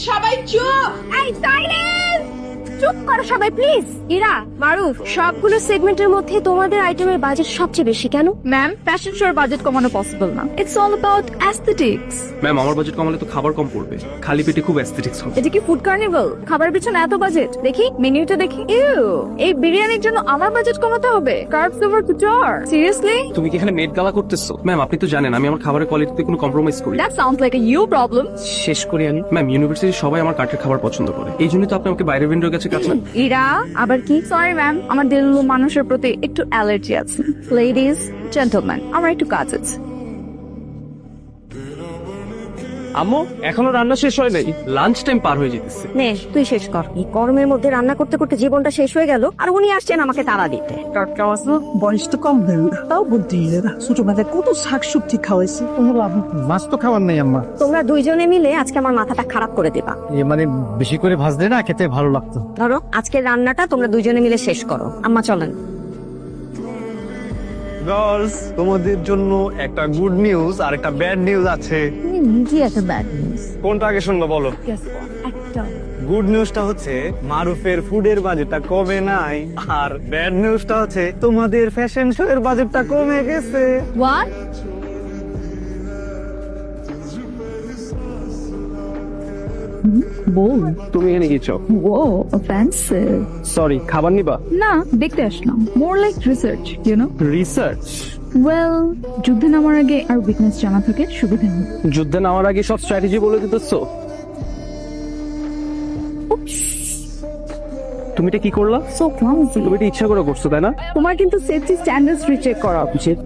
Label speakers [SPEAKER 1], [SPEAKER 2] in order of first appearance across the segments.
[SPEAKER 1] সবাই চুপ।
[SPEAKER 2] এই সাইলেন্স, চুপ করো সবাই প্লিজ। ইরা, মারুফ, সবগুলো সেগমেন্টের মধ্যে তোমাদের আইটেমের বাজেট সবচেয়ে বেশি কেন?
[SPEAKER 3] ম্যাম, ফ্যাশন শোর বাজেট কমানো পসিবল না। It's all about aesthetics.
[SPEAKER 4] Ma'am আমার বাজেট কমালে তো খাবার কম পড়বে, খালি পেটে খুব অ্যাস্থেটিক্স হবে।
[SPEAKER 3] এটা কি ফুড কার্নিভাল? খাবারের পিছনে এত বাজেট? দেখি মেনুটা দেখি। ইউ, এই বিরিয়ানির জন্য আমার বাজেট কমাতে হবে? Carbs over couture, seriously?
[SPEAKER 4] তুমি কি এখানে মেড গালা করতেছো? ম্যাম আপনি তো জানেন আমি আমার খাবারের কোয়ালিটিতে কোনো কম্প্রোমাইজ করি না।
[SPEAKER 3] That sounds like a you problem.
[SPEAKER 4] শেষ করি আমি। ম্যাম ইউনিভার্সিটি সবাই আমার কাঠের খাবার পছন্দ করে, এই জন্যই তো আপনি আমাকে বাইরের ভেন্ডরের কাছে কাজ না।
[SPEAKER 3] ইরা, আবার কি? সরি ম্যাম, আমার দিল্লু মানুষের প্রতি একটু অ্যালার্জি আছে। লেডিজ, জেন্টলম্যান, আমার একটু কাজ আছে।
[SPEAKER 4] আম্মু এখনো রান্না শেষ হয় নাই, লাঞ্চ টাইম পার হয়ে যেতেছে।
[SPEAKER 2] নে তুই শেষ কর। এই গরমের মধ্যে রান্না করতে করতে জীবনটা শেষ হয়ে গেল, আর উনি আসছেন আমাকে তাড়া দিতে।
[SPEAKER 5] বয়স তো কম হয়ে তাও বুদ্ধি ছোটবেলায় কত শাক সবজি খাওয়াইছি কোনো লাভ
[SPEAKER 6] মাছ তো খাবার নেই আম্মা।
[SPEAKER 2] তোমরা দুইজনে মিলে আজকে আমার মাথাটা খারাপ করে দেবা।
[SPEAKER 6] মানে বেশি করে ভাজলে না খেতে ভালো লাগতো।
[SPEAKER 2] ধরো আজকের রান্নাটা তোমরা দুইজনে মিলে শেষ করো। আম্মা চলেন।
[SPEAKER 7] গার্লস, তোমাদের জন্য একটা গুড নিউজ আর একটা ব্যাড নিউজ আছে।
[SPEAKER 3] তুমি নিজে একটা ব্যাড নিউজ।
[SPEAKER 7] কোনটা আগে শুনবো বলো?
[SPEAKER 3] একটা
[SPEAKER 7] গুড নিউজটা হচ্ছে মারুফের ফুডের বাজেটটা কমে নাই, আর ব্যাড নিউজটা হচ্ছে তোমাদের ফ্যাশন শো এর বাজেটটা কমে গেছে।
[SPEAKER 3] হোয়াট? বল।
[SPEAKER 4] তুমি এখানে কি চাও?
[SPEAKER 3] ও, অফেন্সিভ।
[SPEAKER 4] সরি, খাবার নিবা?
[SPEAKER 3] না, দেখতে আসলাম। More like research, you know.
[SPEAKER 4] Research?
[SPEAKER 3] Well, যুদ্ধে নামার আগে আর উইকনেস জানা থাকে সুবিধা নেই।
[SPEAKER 4] যুদ্ধে নামার আগে সব স্ট্র্যাটেজি বলে দিতেছো? তুমি এটা কি করলা?
[SPEAKER 3] So clumsy.
[SPEAKER 4] তুমি এটা ইচ্ছা করে করছো তাই না?
[SPEAKER 3] তোমার কিন্তু সেফটি স্ট্যান্ডার্ডস রিচেক করা উচিত।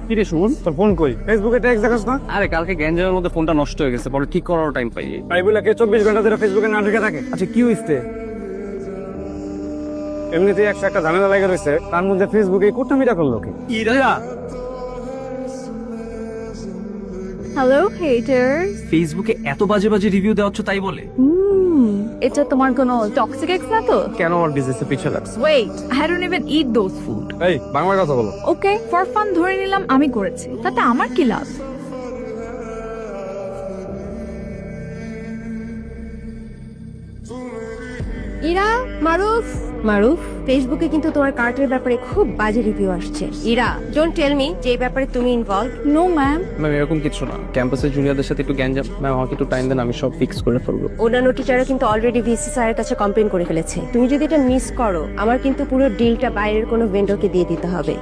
[SPEAKER 4] কি রে সুমন?
[SPEAKER 7] তোর ফোন কই? ফেসবুকে ট্যাগ দেখাস না?
[SPEAKER 4] আরে কালকে গ্যাঞ্জামের মধ্যে ফোনটা নষ্ট হয়ে গেছে, পরে ঠিক করার টাইম পাই।
[SPEAKER 7] তাই বলে কে 24 ঘন্টা ধরে ফেসবুকে না ঢুকে থাকে? আচ্ছা কি হইছে? এমনিতেই একটা ঝামেলা লেগে রয়েছে, তার মধ্যে ফেসবুকে কুটনামিটা করলো কি?
[SPEAKER 4] Ira,
[SPEAKER 3] hello haters.
[SPEAKER 4] ফেসবুকে এত বাজে বাজে রিভিউ দেওয়াচ্ছ তাই বলে?
[SPEAKER 3] এটা তোমার কোনো টক্সিক এক্স না তো?
[SPEAKER 4] কেন আমার বিজনেসে পিছে লাগছে?
[SPEAKER 3] Wait, I don't even eat those food.
[SPEAKER 7] এই বাংলা কথা বলো।
[SPEAKER 3] ওকে, ফর ফান ধরে নিলাম আমি করেছি, তাতে আমার কি লাভ?
[SPEAKER 2] ইরা, মারুফ, মারুফ, ফেসবুকে কিন্তু তোমার কার্টের ব্যাপারে খুব বাজে রিভিউ আসছে। ইরা, ডোন্ট টেল মি যে এই ব্যাপারে তুমি ইনভলভ।
[SPEAKER 3] No ma'am.
[SPEAKER 4] ম্যাম এরকম কিছু না, ক্যাম্পাসের জুনিয়রদের সাথে একটু গ্যাঞ্জাম। ম্যাম আমাকে একটু টাইম দেন, আমি সব ফিক্স করে ফেলবো।
[SPEAKER 2] অন্যান্য টিচাররা কিন্তু অলরেডি ভিসি স্যারের কাছে কমপ্লেন করে ফেলেছে। তুমি যদি এটা মিস করো, আমার কিন্তু পুরো ডিলটা বাইরের কোনো ভেন্ডরকে দিয়ে দিতে হবে।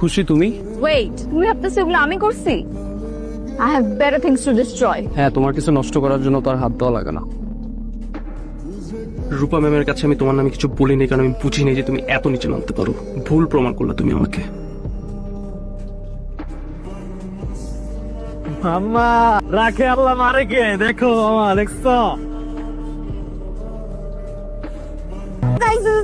[SPEAKER 4] খুশি তুমি?
[SPEAKER 3] ওয়েট, তুমি ভাবতেছো এগুলো আমি করছি? I have better things to destroy.
[SPEAKER 4] হ্যাঁ, তোমার কিছু নষ্ট করার জন্য তো আর হাত দেওয়া লাগে না। রূপা ম্যামের কাছে আমি তোমার নামে কিছু বলিনি, কারণ আমি বুঝিনি যে তুমি এত নিচে নামতে পারো। ভুল প্রমাণ করলা তুমি আমাকে।
[SPEAKER 7] আম্মা রাখে আল্লাহ মারে কে, দেখো মামা, দেখছো?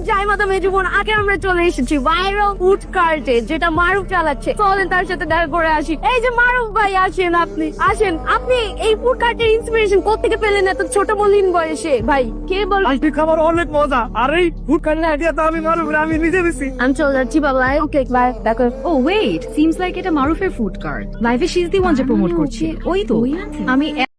[SPEAKER 2] জয় মাতা মেজুবন, আগে আমরা চলে এসেছি ভাইরাল ফুড কার্টে, যেটা মারুফ চালাচ্ছে। চলেন তার সাথে দেখা করে আসি। এই যে মারুফ ভাই, আসেন আপনি, আসেন। আপনি এই ফুড কার্টের ইন্সপিরেশন কোত্থেকে পেলেন এত ছোট মলিন বয়সে? ভাই কে বল?
[SPEAKER 7] আজকে খাবার অনেক মজা, আর এই ফুড কার্টের আইডিয়া তো আমি মারুফ, আমি নিজে দিছি।
[SPEAKER 2] আমি চলে যাচ্ছি বাবা। ওকে বাই, দেখো।
[SPEAKER 3] ও ওয়েট, সিমস লাইক এটা মারুফের ফুড কার্ট। লাইভে শি ইজ দি ওয়ান যে প্রমোট করছে। ওই তো আমি